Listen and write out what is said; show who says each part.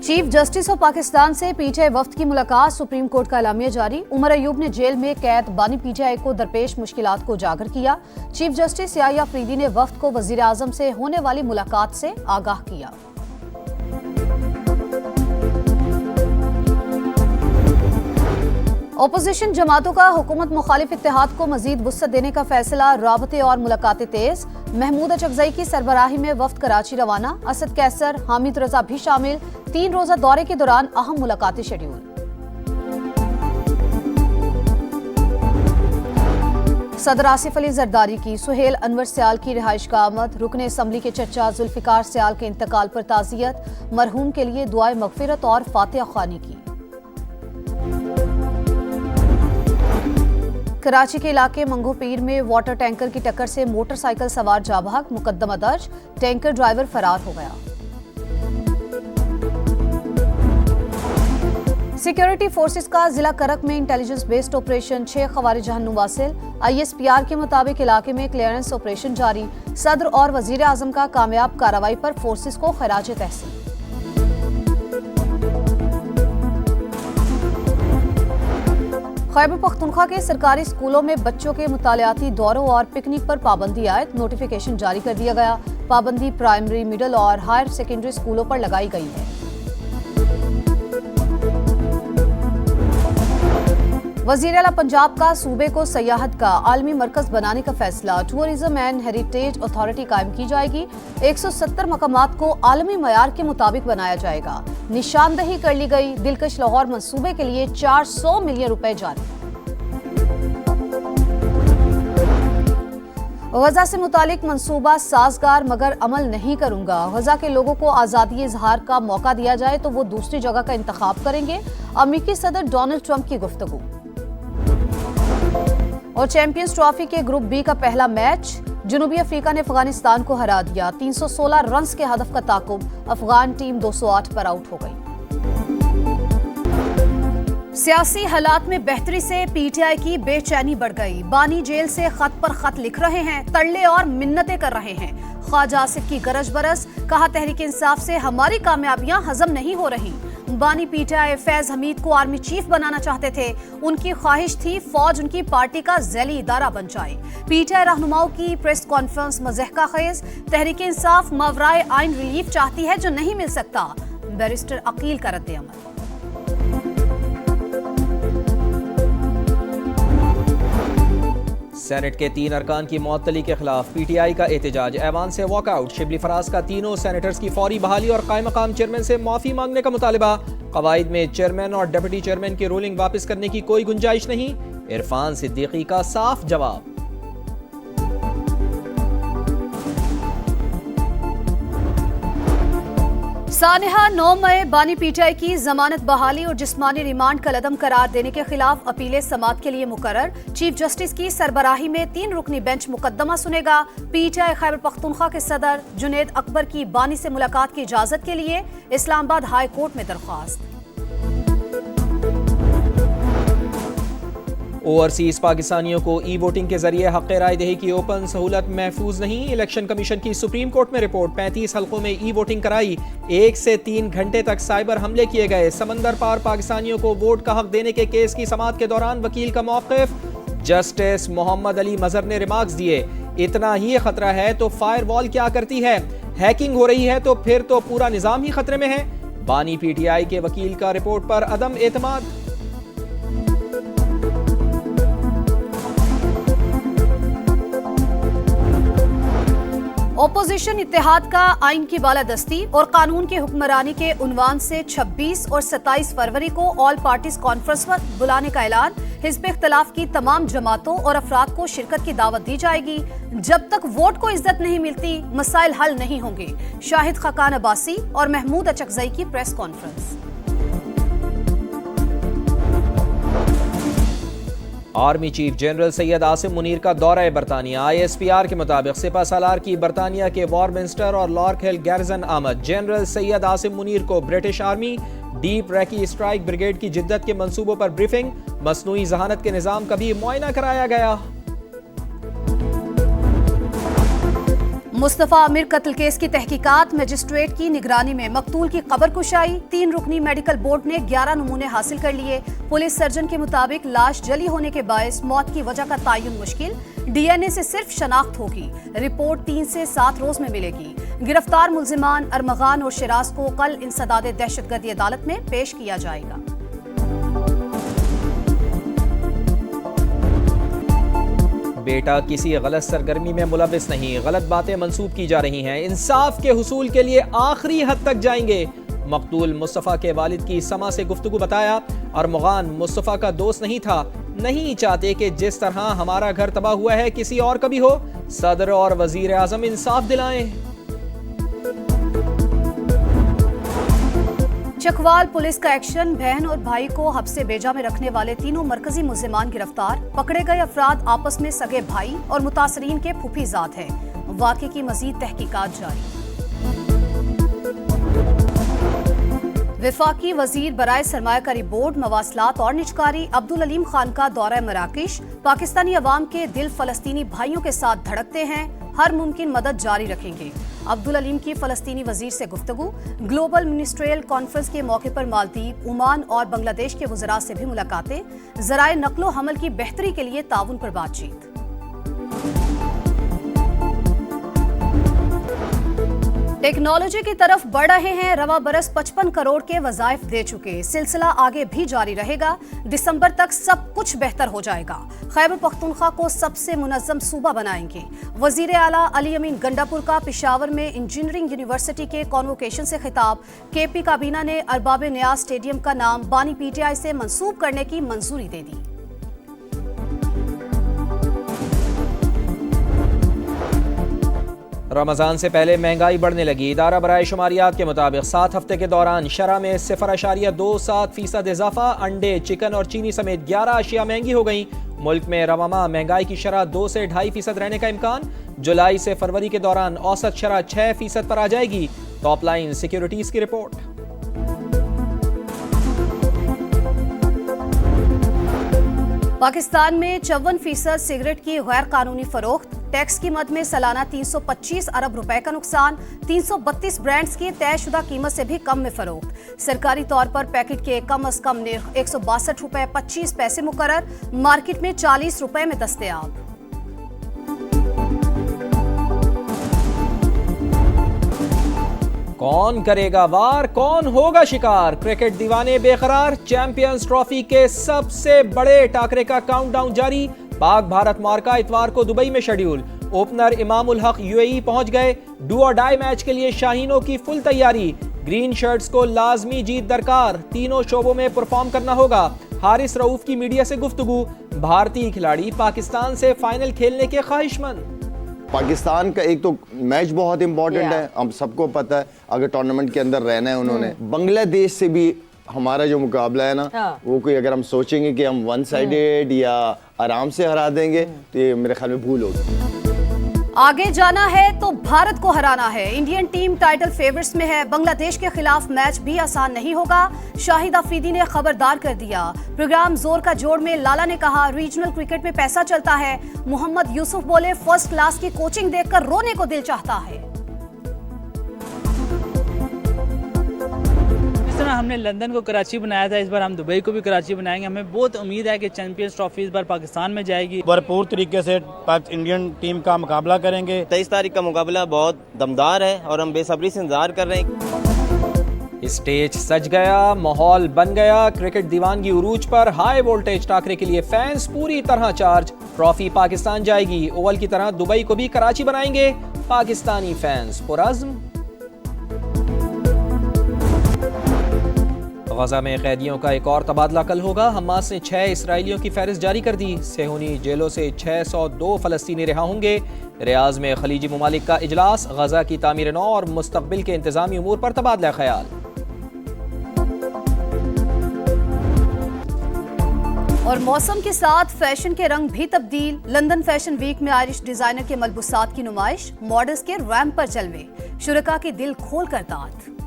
Speaker 1: Chief justice of Pakistan से PTI वफ्द की मुलाकात, सुप्रीम कोर्ट का एलामिया जारी। उमर अयूब ने जेल में कैद बानी पीटीआई को दरपेश मुश्किलात को उजागर किया। चीफ जस्टिस याहिया अफरीदी ने वफ्द को वजीर आजम से होने वाली मुलाकात से आगाह किया। ओपोजिशन जमातों का हुकूमत मुखालिफ इत्तेहाद को मजीद वुसअत देने का फैसला, राबते और मुलाकातें तेज। महमूद अचकजई की सरबराही में वफ्द कराची रवाना, असद कैसर, हामिद रजा भी शामिल। 3 रोजा दौरे के दौरान अहम मुलाकाती शेड्यूल। सदर आसिफ अली जरदारी की सुहेल अनवर सियाल की रिहाइश का आमद, रुकने असम्बली के चचा जुल्फिकार सियाल के इंतकाल पर ताज़ियत, मरहूम के लिए दुआए मगफिरत और फातिहा ख्वानी की। कराची के इलाके मंगो पीर में वाटर टैंकर की टक्कर से मोटरसाइकिल सवार जाँ बहक, मुकदमा दर्ज, टैंकर ड्राइवर फरार हो गया। सिक्योरिटी फोर्सेस का जिला करक में इंटेलिजेंस बेस्ड ऑपरेशन, 6 खवारिज जहन्नुम वासिल। ISPR के मुताबिक इलाके में क्लियरेंस ऑपरेशन जारी। सदर और वजीर आजम का कामयाब कार्रवाई पर फोर्सेस को खराज तहसीन। खैबर पख्तूनख्वा के सरकारी स्कूलों में बच्चों के मुतालियाती दौरों और पिकनिक पर पाबंदी आयद, नोटिफिकेशन जारी कर दिया गया। पाबंदी प्राइमरी, मिडिल और हायर सेकेंडरी स्कूलों पर लगाई गई है। वजीर आला पंजाब का सूबे को सयाहत का आलमी मरकज बनाने का फैसला, टूरिज्म एंड हेरिटेज अथॉरिटी कायम की जाएगी। 170 मकामात को आलमी मयार के मुताबिक बनाया जाएगा। निशानदही कर ली गई। दिलकश लाहौर मंसूबे के लिए 400 मिलियन रुपए जारी। गजा से मुतालिक मंसूबा साजगार मगर अमल नहीं करूंगा। गजा के लोगों को आज़ादी इजहार का मौका दिया जाए तो वो दूसरी जगह का इंतखाब करेंगे। अमेरिकी सदर डोनाल्ड ट्रंप की गुफ्तगू। और चैंपियंस ट्रॉफी के ग्रुप बी का पहला मैच, जनूबी अफ्रीका ने अफगानिस्तान को हरा दिया। 316 रन्स के हदफ का ताकुब, अफगान टीम 208 पर आउट हो गई। सियासी हालात में बेहतरी से पीटीआई की बेचैनी बढ़ गई। बानी जेल से खत पर खत लिख रहे हैं, तरले और मिन्नतें कर रहे हैं। ख्वाजा आसिफ की गरज बरस, कहा तहरीक इंसाफ से हमारी कामयाबियां हजम नहीं हो रही। बानी पीटीआई फैज हमीद को आर्मी चीफ बनाना चाहते थे। उनकी ख्वाहिश थी फौज उनकी पार्टी का झैली इदारा बन जाए। पीटीआई रहनुमाओं की प्रेस कॉन्फ्रेंस मज़हका खेज, तहरीक इंसाफ मावराए आइन रिलीफ चाहती है जो नहीं मिल सकता। बैरिस्टर अकील का रद्द अमल।
Speaker 2: सेनेट के 3 अरकान की मुअत्तली के खिलाफ पीटीआई का एहतजाज, ऐवान से वॉकआउट। शिबली फराज का तीनों सेनेटर्स की फौरी बहाली और कायम मकाम चेयरमैन से माफी मांगने का मुतालिबा। कवायद में चेयरमैन और डिप्टी चेयरमैन की रूलिंग वापस करने की कोई गुंजाइश नहीं। इरफान सिद्दीकी का साफ जवाब।
Speaker 1: सानिहा 9 मई बानी पीटीआई की जमानत बहाली और जिस्मानी रिमांड का लदम करार देने के खिलाफ अपीलें समाअत के लिए मुकर्रर। चीफ जस्टिस की सरबराही में 3 रुकनी बेंच मुकदमा सुनेगा। पीटीआई खैबर पख्तूनख्वा के सदर जुनैद अकबर की बानी से मुलाकात की इजाजत के लिए इस्लामाबाद हाई कोर्ट में दरख्वास्त।
Speaker 2: ओवरसीज पाकिस्तानियों को ई वोटिंग के जरिए हक़ राय दही की ओपन सहूलत महफूज नहीं। इलेक्शन कमीशन की सुप्रीम कोर्ट में रिपोर्ट, 35 हल्कों में ई वोटिंग कराई। 1 से 3 घंटे तक साइबर हमले किए गए। समंदर पार पाकिस्तानियों को वोट का हक देने के केस की समाअत के दौरान वकील का मौक़िफ़। जस्टिस मोहम्मद अली मजहर ने रिमार्क्स दिए, इतना ही खतरा है तो फायर वॉल क्या करती है, हैकिंग हो रही है तो फिर तो पूरा निज़ाम ही खतरे में है। बानी पीटीआई के वकील का रिपोर्ट पर अदम एतमाद।
Speaker 1: ओपोजिशन इत्तेहाद का आइन की बालादस्ती और कानून की हुक्मरानी के उन्वान से 26 और 27 फरवरी को ऑल पार्टीज कॉन्फ्रेंस पर बुलाने का ऐलान। हिज़्ब इख्तिलाफ की तमाम जमातों और अफराद को शिरकत की दावत दी जाएगी। जब तक वोट को इज्जत नहीं मिलती, मसाइल हल नहीं होंगे। शाहिद खाकान अब्बासी और महमूद अचकजई की press conference.
Speaker 2: Army chief general Syed Asim Munir का दौरा बरतानिया। ISPR के मुताबिक सिपह सालार की बरतानिया के वॉरमिंस्टर और लॉर्क हिल गैरिसन आमद। जनरल सैयद आसिम मुनीर को British army deep recce strike brigade की जिद्दत के मंसूबों पर ब्रीफिंग। मसनूई जहानत के निजाम का भी मुआयना कराया गया।
Speaker 1: मुस्तफा आमिर कत्ल केस की तहकीकात मजिस्ट्रेट की निगरानी में मकतूल की कब्र कुशाई। 3 रुकनी मेडिकल बोर्ड ने 11 नमूने हासिल कर लिए। पुलिस सर्जन के मुताबिक लाश जली होने के बायस मौत की वजह का तयन मुश्किल। डीएनए से सिर्फ शनाख्त होगी। रिपोर्ट 3 से 7 रोज में मिलेगी। गिरफ्तार मुल्जिमान अरमगान और शिराज को कल इंसदाद दहशतगर्दी अदालत में पेश किया जाएगा।
Speaker 2: बेटा किसी गलत सरगर्मी में मुलविस नहीं, गलत बातें मंसूब की जा रही हैं। इंसाफ के हुसूल के लिए आखिरी हद तक जाएंगे। मकतूल मुस्तफ़ा के वालिद की समा से गुफ्तगू बताया। अरमगान मुस्तफ़ा का दोस्त नहीं था। नहीं चाहते कि जिस तरह हमारा घर तबाह हुआ है किसी और का भी हो। सदर और वजीर आजम इंसाफ दिलाएं।
Speaker 1: चकवाल पुलिस का एक्शन। बहन और भाई को हब्से बेजा में रखने वाले तीनों मरकजी मुल्जिमान गिरफ्तार। पकड़े गए अफराद आपस में सगे भाई और मुतासरीन के फूफीजाद हैं। वाक़े की मजीद तहकीकात जारी। विफाकी वजीर बराए सरमायाकारी बोर्ड, मवासलात और निजकारी अब्दुल अलीम खान का दौरा मराकश। पाकिस्तानी अवाम के दिल फलस्तीनी भाइयों के साथ धड़कते हैं। हर मुमकिन मदद जारी रखेंगे। अब्दुल अलीम की फलस्तीनी वजीर से गुफ्तगू। ग्लोबल मिनिस्ट्रियल कॉन्फ्रेंस के मौके पर मालदीव, ओमान और बांग्लादेश के वज़रा से भी मुलाकातें। ज़राए नक्लो हमल की बेहतरी के लिए ताउन पर बातचीत। टेक्नोलॉजी की तरफ बढ़ रहे हैं। रवा बरस 55 करोड़ के वज़ाइफ दे चुके। सिलसिला आगे भी जारी रहेगा। दिसंबर तक सब कुछ बेहतर हो जाएगा। खैबर पख्तूनख्वा को सबसे मुनज़्ज़म सूबा बनाएंगे। वज़ीर आला अली अमीन गंडापुर का पेशावर में इंजीनियरिंग यूनिवर्सिटी के कॉन्वोकेशन से खिताब। केपी काबीना ने अरबाब न्याज स्टेडियम का नाम बानी पीटीआई से मंसूब करने की मंजूरी दे दी।
Speaker 2: रमजान से पहले महंगाई बढ़ने लगी। इदारा बराए शुमारियात के मुताबिक 7 हफ्ते के दौरान शरह में 0.27% इजाफा। अंडे, चिकन और चीनी समेत 11 अशिया महंगी हो गई। मुल्क में रवामा महंगाई की शरह 2 से 2.5% रहने का इम्कान। जुलाई से फरवरी के दौरान औसत शरह 6% पर आ जाएगी। टॉप लाइन सिक्योरिटीज की रिपोर्ट।
Speaker 1: पाकिस्तान में 54% सिगरेट की गैर कानूनी फरोख्त। टैक्स की मद में सालाना 325 अरब रुपए का नुकसान। 332 ब्रांड्स की तयशुदा कीमत से भी कम में फरोख्त। सरकारी तौर पर पैकेट के कम अज कम निर्ख 162 रुपए 25 पैसे मुकर्रर। मार्केट में 40 रुपए में दस्तयाब।
Speaker 2: कौन करेगा वार, कौन होगा शिकार? क्रिकेट दीवाने बेकरार। चैंपियंस ट्रॉफी के सबसे बड़े टाकरे का काउंटडाउन जारी। पाक भारत मार्का इतवार को दुबई में schedule. Opener Imamul Haq UAE पहुंच गए। डू और डाई मैच के लिए शाहीनों की फुल तैयारी। ग्रीन शर्ट्स को लाजमी जीत दरकार। तीनों शोबों में परफॉर्म करना होगा। हारिस रऊफ की मीडिया से गुफ्तगू। भारतीय खिलाड़ी पाकिस्तान से फाइनल खेलने के ख्वाहिशमंद।
Speaker 3: पाकिस्तान का एक तो मैच बहुत इंपॉर्टेंट है, हम सबको पता है। अगर टूर्नामेंट के अंदर रहना है उन्होंने। बांग्लादेश से भी हमारा जो मुकाबला है ना, वो कोई अगर हम सोचेंगे कि हम वन साइडेड या आराम से हरा देंगे तो ये मेरे ख्याल में भूल होगी।
Speaker 1: आगे जाना है तो भारत को हराना है। इंडियन टीम टाइटल फेवरिट्स में है। बांग्लादेश के खिलाफ मैच भी आसान नहीं होगा। शाहिद अफरीदी ने खबरदार कर दिया। प्रोग्राम जोर का जोड़ में लाला ने कहा रीजनल क्रिकेट में पैसा चलता है। मोहम्मद यूसुफ बोले फर्स्ट क्लास की कोचिंग देखकर रोने को दिल चाहता है।
Speaker 4: हमने लंदन को कराची बनाया था, इस बार हम दुबई को भी कराची बनाएंगे। हमें बहुत उम्मीद है कि चैंपियंस ट्रॉफी इस बार पाकिस्तान में जाएगी।
Speaker 5: भरपूर तरीके से इंडियन टीम का मुकाबला करेंगे।
Speaker 6: 23 तारीख का मुकाबला बहुत दमदार है और हम बेसब्री से इंतजार कर रहे हैं।
Speaker 2: स्टेज सज गया, माहौल बन गया। क्रिकेट दीवानगी उरूज पर। हाई वोल्टेज टाकरे के लिए फैंस पूरी तरह चार्ज। ट्रॉफी पाकिस्तान जाएगी। ओवल की तरह दुबई को भी कराची बनाएंगे पाकिस्तानी फैंस पुरअज़्म। गजा में कैदियों का एक और तबादला कल होगा। हमास ने 6 इसराइलियों की फहरिस्त जारी कर दी। सेहूनी जेलों से 602 फलस्तीनी रिहा होंगे। रियाज में खलीजी ममालिक का इजलास। गजा की तामीर नौ और मुस्तकबिल के इंतजामी उमूर पर तबादला ख्याल।
Speaker 1: और मौसम के साथ फैशन के रंग भी तब्दील। लंदन फैशन वीक में आयरिश डिजाइनर के मलबूसात की नुमाइश। मॉडल्स के रैंप पर जलवे। शुरका के दिल खोल कर दाद।